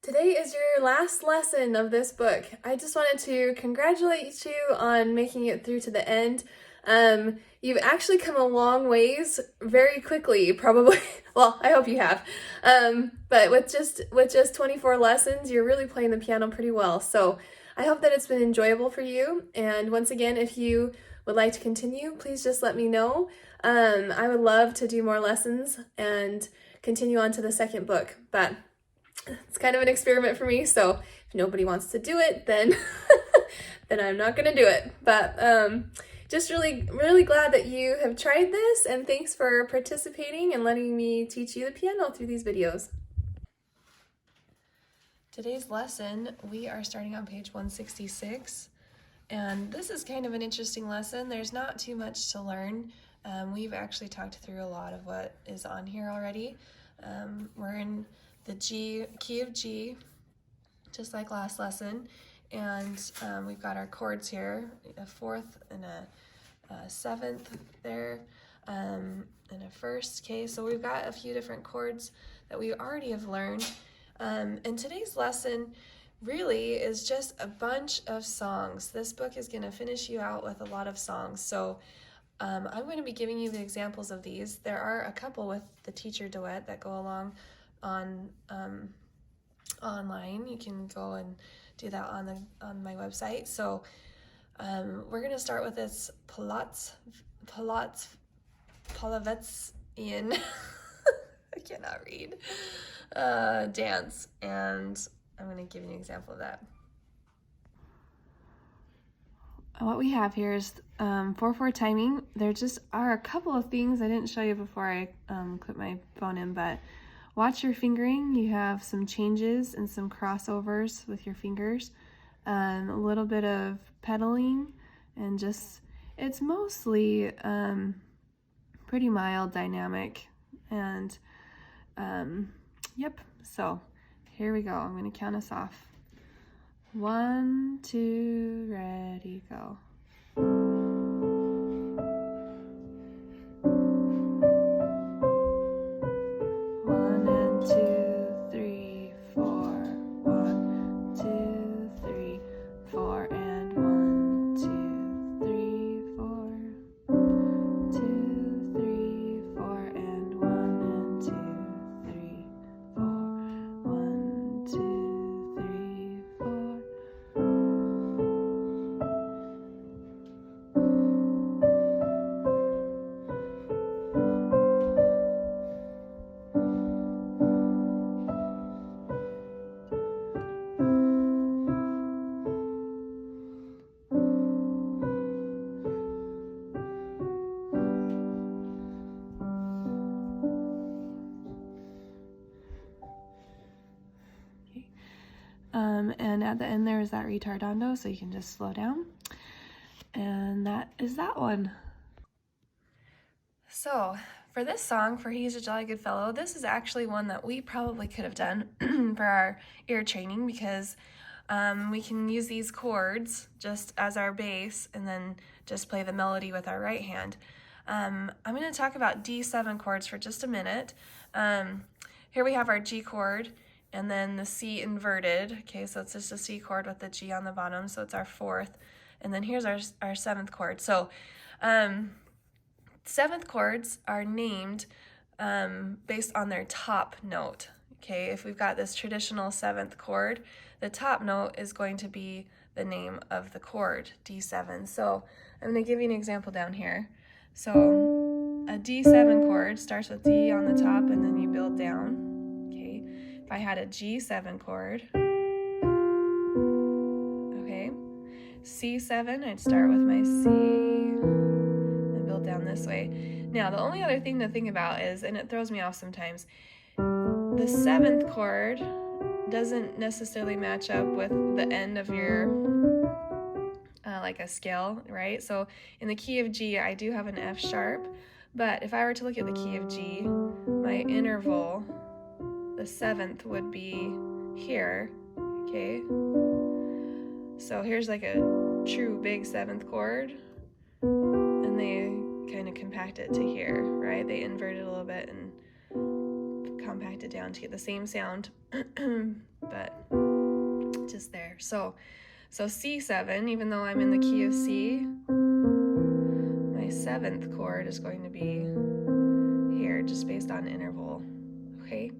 Today is your last lesson of this book. I just wanted to congratulate you on making it through to the end. You've actually come a long ways very quickly, probably. Well, I hope you have. But with just 24 lessons, you're really playing the piano pretty well. So I hope that it's been enjoyable for you. And once again, if you would like to continue, please just let me know. I would love to do more lessons and continue on to the second book. But it's kind of an experiment for me, so if nobody wants to do it, then then I'm not gonna do it. But just really glad that you have tried this, and thanks for participating and letting me teach you the piano through these videos. Today's lesson, we are starting on page 166, and this is kind of an interesting lesson. There's not too much to learn. We've actually talked through a lot of what is on here already. We're in the key of G, just like last lesson, and we've got our chords here, a fourth and a seventh there, and a first. Okay, so we've got a few different chords that we already have learned, and today's lesson really is just a bunch of songs. This book is going to finish you out with a lot of songs, so I'm going to be giving you the examples of these. There are a couple with the teacher duet that go along on online. You can go and do that on my website. So we're gonna start with this Polovetzian I cannot read dance, and I'm gonna give you an example of that. What we have here is 4/4 timing. There just are a couple of things I didn't show you before I clipped my phone in, but watch your fingering. You have some changes and some crossovers with your fingers, a little bit of pedaling, and just, it's mostly pretty mild dynamic. And yep, so here we go. I'm going to count us off. 1, 2, ready, go. 2, and at the end there is that retardando, so you can just slow down. And that is that one. So for this song, for He's a Jolly Good Fellow, this is actually one that we probably could have done for our ear training, because we can use these chords just as our bass and then just play the melody with our right hand. I'm going to talk about D7 chords for just a minute. Here we have our G chord and then the C inverted. Okay, so it's just a C chord with the G on the bottom, so it's our fourth. And then here's our seventh chord. So seventh chords are named based on their top note. Okay, if we've got this traditional seventh chord, the top note is going to be the name of the chord, D7. So I'm going to give you an example down here. So a D7 chord starts with D on the top and then you build down. Okay, if I had a G7 chord, okay, C7, I'd start with my C and build down this way. Now, the only other thing to think about is, and it throws me off sometimes, the seventh chord doesn't necessarily match up with the end of your like a scale, right? So in the key of G, I do have an F sharp, but if I were to look at the key of G, my interval, the seventh, would be here, okay? So here's like a true big seventh chord, and they kind of compact it to here, right? They invert it a little bit and compact it down to get the same sound, but just there. So C7, even though I'm in the key of C, my 7th chord is going to be here, just based on interval, okay?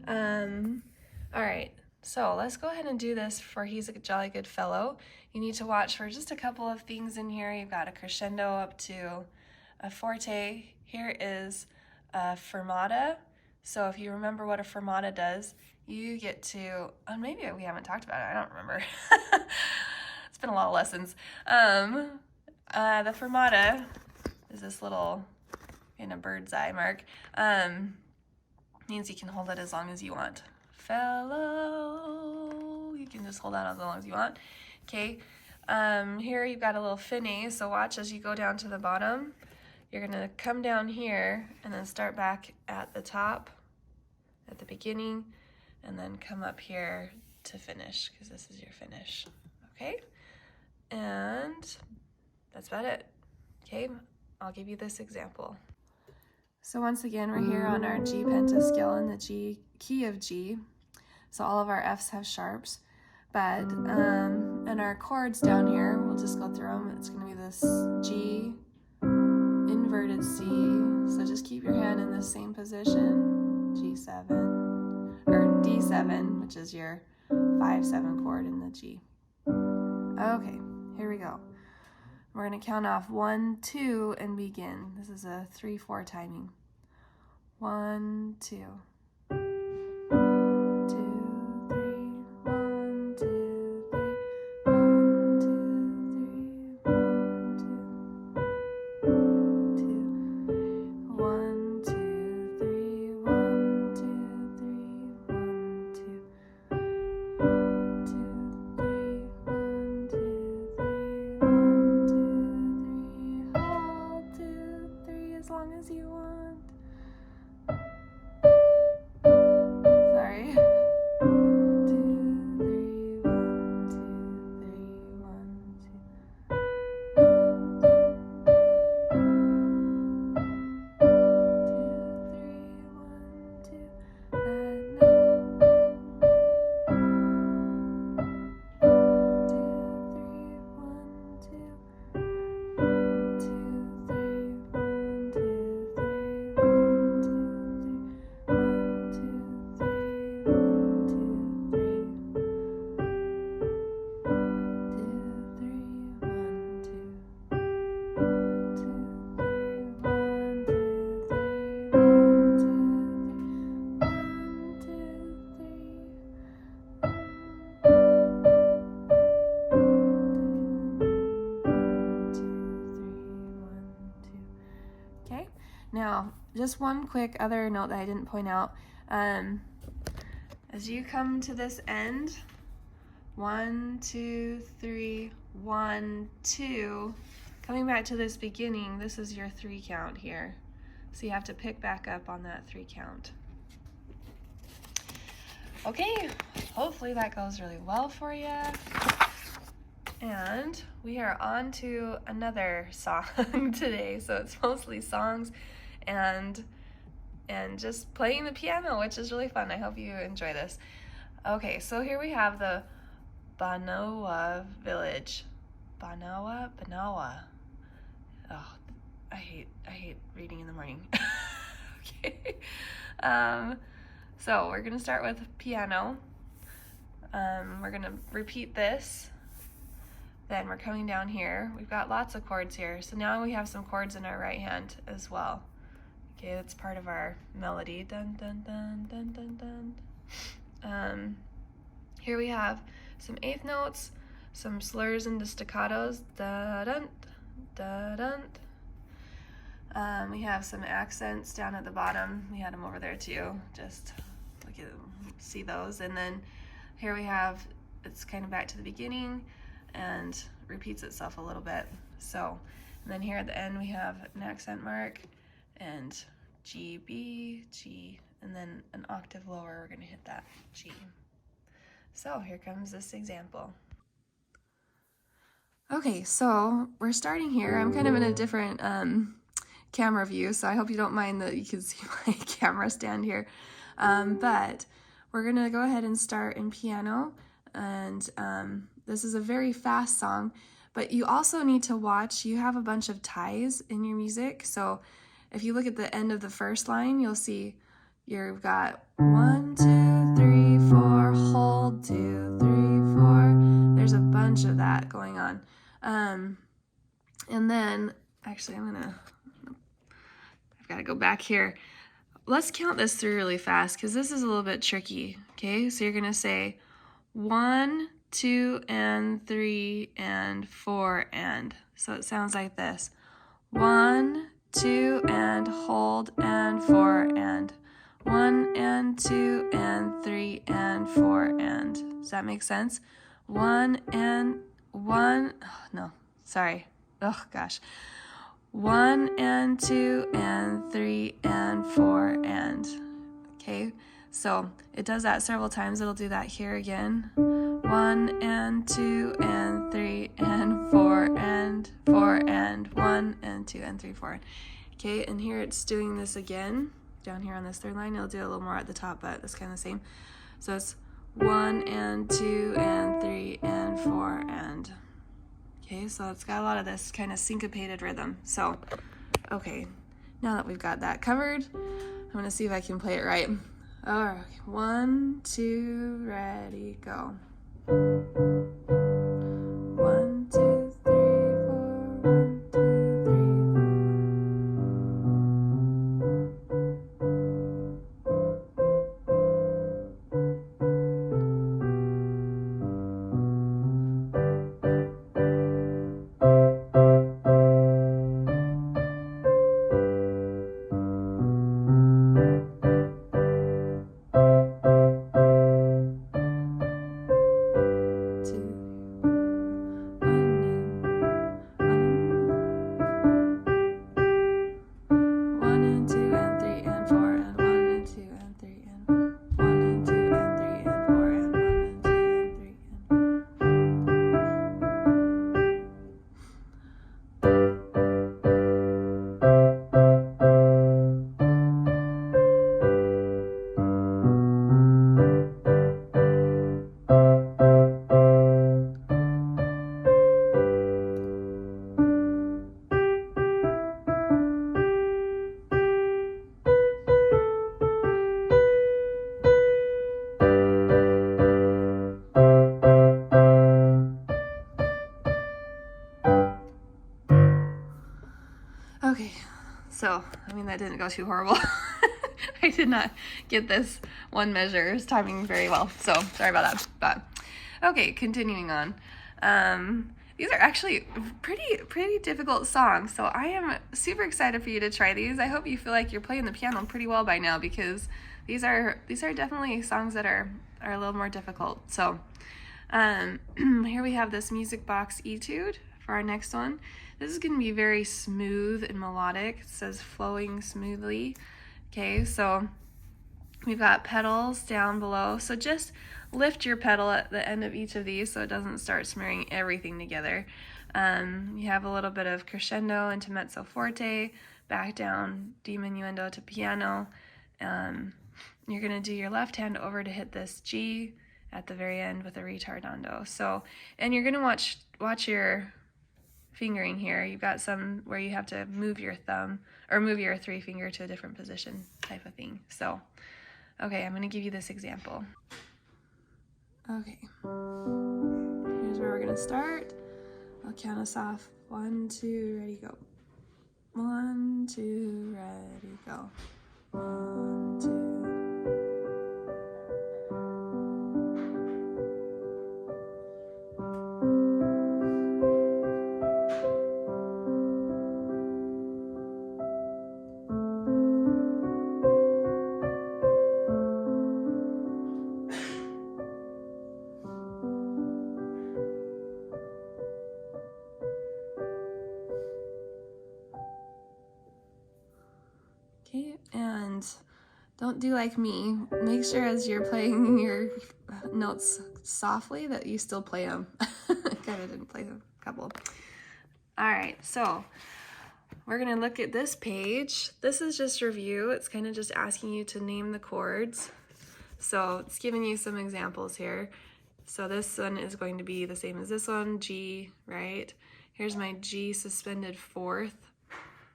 All right, so let's go ahead and do this for He's a Jolly Good Fellow. You need to watch for just a couple of things in here. You've got a crescendo up to a forte. Here is a fermata. So if you remember what a fermata does, you get to, maybe we haven't talked about it, I don't remember. It's been a lot of lessons. The fermata is this little in a bird's eye mark. Means you can hold it as long as you want. Fellow, you can just hold that as long as you want. Okay, here you've got a little finny, so watch as you go down to the bottom. You're gonna come down here and then start back at the top, at the beginning, and then come up here to finish, because this is your finish, okay? And that's about it, okay? I'll give you this example. So once again, we're here on our G pentascale in the G key of G. So all of our Fs have sharps, but and our chords down here, we'll just go through them. It's gonna be this G, inverted C. So just keep your hand in the same position, G7, or D7, which is your 5/7 chord in the G. Okay, here we go. We're going to count off 1, 2, and begin. This is a 3/4 timing. 1, 2. 2, 3. 1, 2, 3. 1, 2, 3. 1, 2, 2. 1, 2, 3. 1, 2, 3. 1, 2. 2, 3. As long as you want. Sorry. 2, 3, 1, 2, 3, 1, 2. 2, 3, 1, 2. Now, just one quick other note that I didn't point out. As you come to this end, 1, 2, 3, 1, 2, coming back to this beginning, this is your 3 count here. So you have to pick back up on that 3 count. Okay, hopefully that goes really well for you. And we are on to another song today. So it's mostly songs and just playing the piano, which is really fun. I hope you enjoy this. Okay, so here we have the Banawa Village. Banawa. Oh, I hate reading in the morning. Okay. So we're gonna start with piano. We're gonna repeat this. Then we're coming down here. We've got lots of chords here. So now we have some chords in our right hand as well. Okay, that's part of our melody. Dun, dun, dun, dun, dun, dun. Here we have some 8th notes, some slurs into staccatos. Da, dun, da, dun. We have some accents down at the bottom. We had them over there too. Just look at them, see those. And then here we have, it's kind of back to the beginning and repeats itself a little bit. So, and then here at the end we have an accent mark and G, B, G, and then an octave lower we're gonna hit that G. So here comes this example. Okay, so we're starting here. I'm kind of in a different camera view, so I hope you don't mind that you can see my camera stand here. But we're gonna go ahead and start in piano, and this is a very fast song, but you also need to watch, you have a bunch of ties in your music, so if you look at the end of the first line, you'll see you've got 1, 2, 3, 4, hold, 2, 3, 4. There's a bunch of that going on. And then, actually, I've got to go back here. Let's count this through really fast because this is a little bit tricky. Okay, so you're going to say 1, 2, and 3, and 4, and. So it sounds like this. 1, 2, and hold, and 4, and. 1 and 2 and 3 and 4 and. Does that make sense? 1 and 1. Oh, no, sorry. Oh gosh. 1 and 2 and 3 and 4 and. Okay, so it does that several times. It'll do that here again. 1 and 2 and 3 and 4 and 4 and 1 and 2 and 3, 4. Okay, and here it's doing this again. Down here on this third line, it'll do a little more at the top, but it's kind of the same. So it's 1 and 2 and 3 and 4 and. Okay, so it's got a lot of this kind of syncopated rhythm. So, okay, now that we've got that covered, I'm gonna see if I can play it right. All right, 1, 2, ready, go. 1, 2, 3, 4, 1, 2, Okay, so, I mean, that didn't go too horrible. I did not get this one measure's timing very well, so sorry about that. But, okay, continuing on. These are actually pretty difficult songs, so I am super excited for you to try these. I hope you feel like you're playing the piano pretty well by now, because these are definitely songs that are a little more difficult. So, here we have this music box etude for our next one. This is going to be very smooth and melodic. It says flowing smoothly. Okay, so we've got pedals down below. So just lift your pedal at the end of each of these so it doesn't start smearing everything together. You have a little bit of crescendo into mezzo forte, back down diminuendo to piano. You're going to do your left hand over to hit this G at the very end with a ritardando. So, and you're going to watch your fingering here. You've got some where you have to move your thumb or move your 3 finger to a different position type of thing. So, okay, I'm going to give you this example. Okay, here's where we're going to start. I'll count us off. 1, 2, ready, go. 1, 2, ready, go. 1, 2. Okay, and don't do like me. Make sure as you're playing your notes softly that you still play them. I kind of didn't play a couple. All right, so we're gonna look at this page. This is just review. It's kind of just asking you to name the chords. So it's giving you some examples here. So this one is going to be the same as this one, G, right? Here's my G suspended fourth.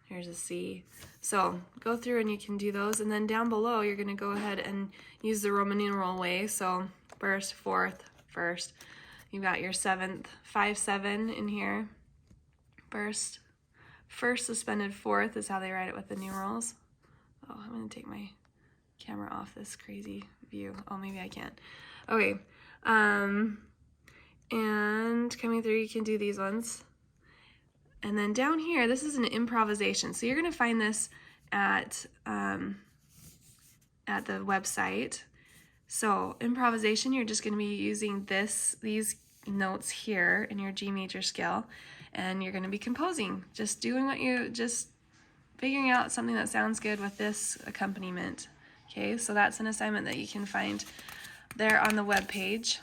Here's a C. So go through and you can do those. And then down below, you're gonna go ahead and use the Roman numeral way. So first, fourth, first. You've got your seventh, 5, 7 in here. First suspended fourth is how they write it with the numerals. Oh, I'm gonna take my camera off this crazy view. Oh, maybe I can't. Okay, and coming through, you can do these ones. And then down here, this is an improvisation. So you're gonna find this at the website. So improvisation, you're just gonna be using these notes here in your G major scale, and you're gonna be composing, just figuring out something that sounds good with this accompaniment. Okay, so that's an assignment that you can find there on the web page.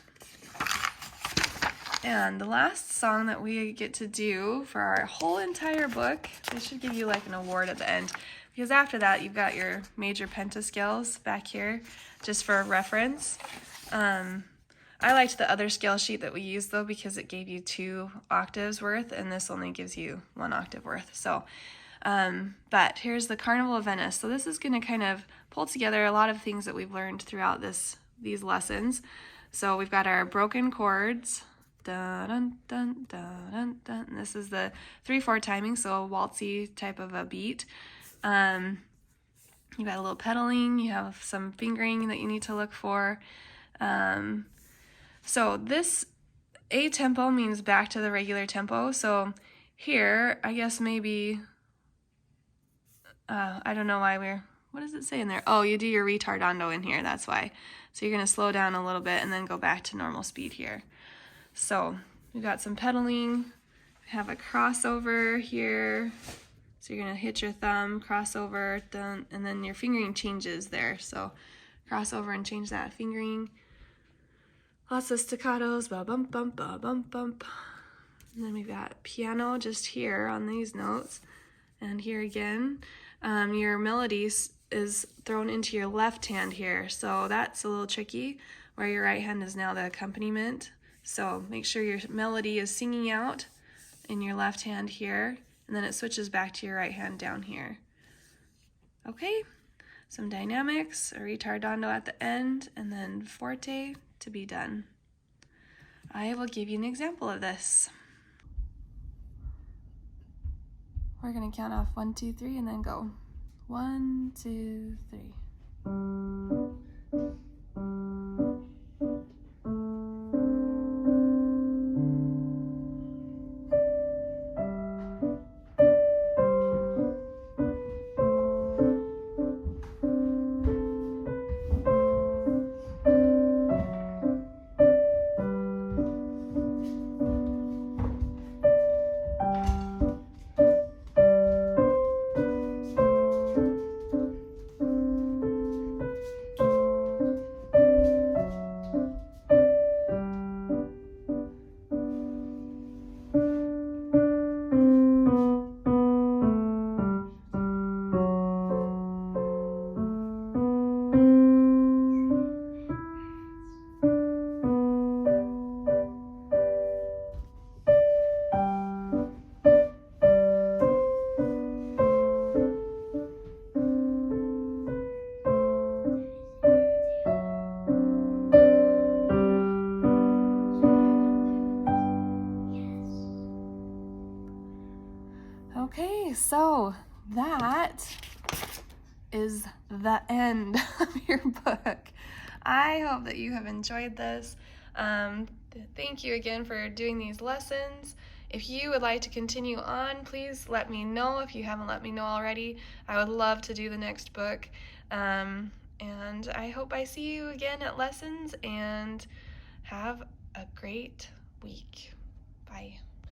And the last song that we get to do for our whole entire book, they should give you like an award at the end, because after that you've got your major pentascales back here just for reference. I liked the other scale sheet that we used though, because it gave you 2 octaves worth, and this only gives you 1 octave worth. So, but here's the Carnival of Venice. So this is going to kind of pull together a lot of things that we've learned throughout these lessons. So we've got our broken chords. Dun, dun, dun, dun, dun, dun. And this is the 3/4 timing, so a waltzy type of a beat. You got a little pedaling, you have some fingering that you need to look for. So this A tempo means back to the regular tempo. So here, I guess maybe, I don't know why what does it say in there? Oh, you do your retardando in here, that's why. So you're gonna slow down a little bit and then go back to normal speed here. So we've got some pedaling, we have a crossover here. So you're gonna hit your thumb, crossover, dun, and then your fingering changes there. So crossover and change that fingering. Lots of staccatos, ba bump bump, ba bump bump. And then we've got piano just here on these notes. And here again, your melody is thrown into your left hand here. So that's a little tricky, where your right hand is now the accompaniment. So make sure your melody is singing out in your left hand here, and then it switches back to your right hand down here. Okay, some dynamics, a retardando at the end, and then forte to be done. I will give you an example of this. We're gonna count off 1, 2, 3, and then go. 1, 2, 3. Okay, so that is the end of your book. I hope that you have enjoyed this. Thank you again for doing these lessons. If you would like to continue on, please let me know. If you haven't let me know already, I would love to do the next book. And I hope I see you again at lessons, and have a great week. Bye.